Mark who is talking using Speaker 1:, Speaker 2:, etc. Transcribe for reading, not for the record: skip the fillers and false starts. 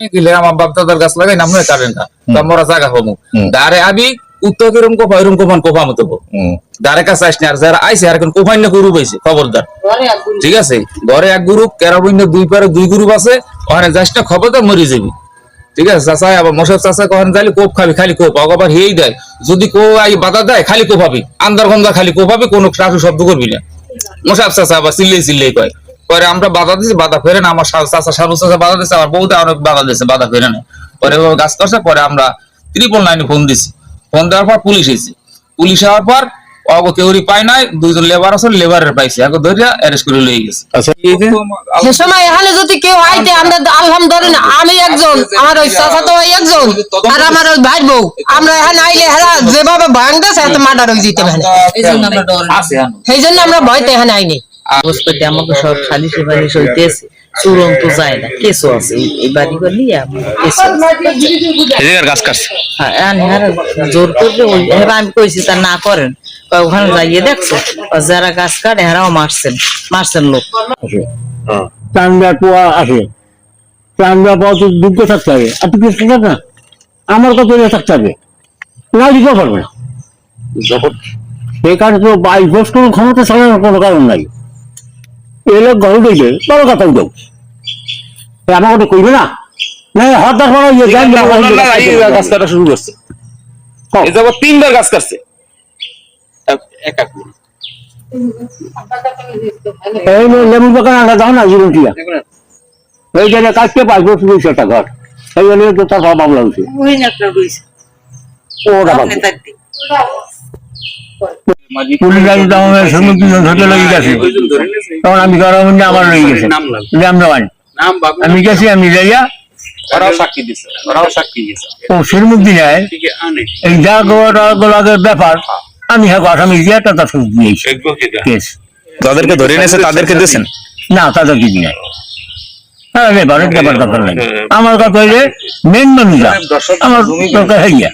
Speaker 1: দিলে আমার বাপ দাদার গাছ লাগাই নাম নয় কারেন্ট না তোমরা জায়গা হমু দারে আমি উত্তর কিরম কোফা এরম কোফান কোফা মতো দারে কাছে আসনি আর যারা আইছে আর এখন কোফাইন না গ্রুপ হইছে খবরদার ঠিক আছে ঘরে এক গ্রুপ কেরাবইন্য দুই পারে দুই গ্রুপ আছে ওখানে যাস না খবরদার মরি যাবি ঠিক আছে চাচা আবার মশার চাচা কখন যাইলে কোপ খাবি খালি কোপ আবার হেই দেয় যদি কো আই বাধা দেয় খালি কোপাবি আন্দার গন্দার খালি কোপাবি কোনো ট্রাফি শব্দ করবি না মশার চাচা আবার চিল্লেই চিল্লেই কয় পরে আমরা বাধা দিছি বাধা ফেরে না আমার চাচা সারু চাচা বাধা দিচ্ছে আমার বউতে অনেক বাধা দিচ্ছে বাধা ফেরে না পরে গাছ করছে পরে আমরা 999 ফোন দিছি ফোন দেওয়ার পর পুলিশ এসেছে পুলিশ আসার পর অগো কেউরি পাই নাই দুইজন লেবার আছে লেবারের পাইছে আগে ধরিয়া অ্যারেস্ট করে লয়ে গেছে আচ্ছা
Speaker 2: সে সময় এখানে যদি কেউ আইতে আমরা আলহামদুলিল্লাহ আমি একজন আমার ওই চাচা তো একজন আর আমার ওই ভাই বউ আমরা এখানে আইলে হেরা যেভাবে ভাঙতেছে এত মার্ডার হয়ে যেতে পারে সেই জন্য আমরা ভয়তে এখানে আইনি
Speaker 3: বৃহস্পতি আমাকে সব খালি সেবালিশ হইতেছে চূড়ান্ত যায় না কেসও আছে এই বাড়ি করলি
Speaker 1: গাছ কাটছে
Speaker 3: জোর করবে আমি কইছি তা না করেন ওখানে যাইয়ে দেখছো যারা গাছ কাটে হেরাও মারছেন লোক
Speaker 4: চান্দা পোয়া আছে চান্দা পাওয়া তো যোগ্য থাকতে হবে আর তুই কিছু না আমার কত থাকতে হবে না দিতে পারবে না সেখানে তো বাইশ কোনো ক্ষমতা চালানোর কোনো কারণ নাই এই লোক ঘরে দিলে বড় কথা উঠো আমার কথা কইবে না না হঠাৎ
Speaker 1: গাছ কাটা শুরু করছে এই যাবো 3বার গাছ কাটছে
Speaker 4: এই লেবু দোকান আনা দাও না জীবন টিয়া এই জায়গায় কাজকে 5 বছর 200 টাকা সেই জন্য তো তার ভাব লাগছে ওটা বাকি পুলিশ গাড়ি তো আমার সম্মুখীন হতে লেগে গেছে তখন আমি ঘরের মধ্যে আমার রয়ে গেছে আমি গেছি আমি যাইয়া ও শিরমুদ্দিন এই যা গোলাগের ব্যাপার আমি হ্যাঁ আসামি দিয়ে টাকা দিয়েছি কেস
Speaker 1: যাদেরকে ধরে এনেছে তাদেরকে দিয়েছেন
Speaker 4: না তাদেরকে দিয়ে হ্যাঁ ব্যাপার দরকার নাই আমার কথা হইলে মেন মানুষ আমার দরকার হয়ে গিয়া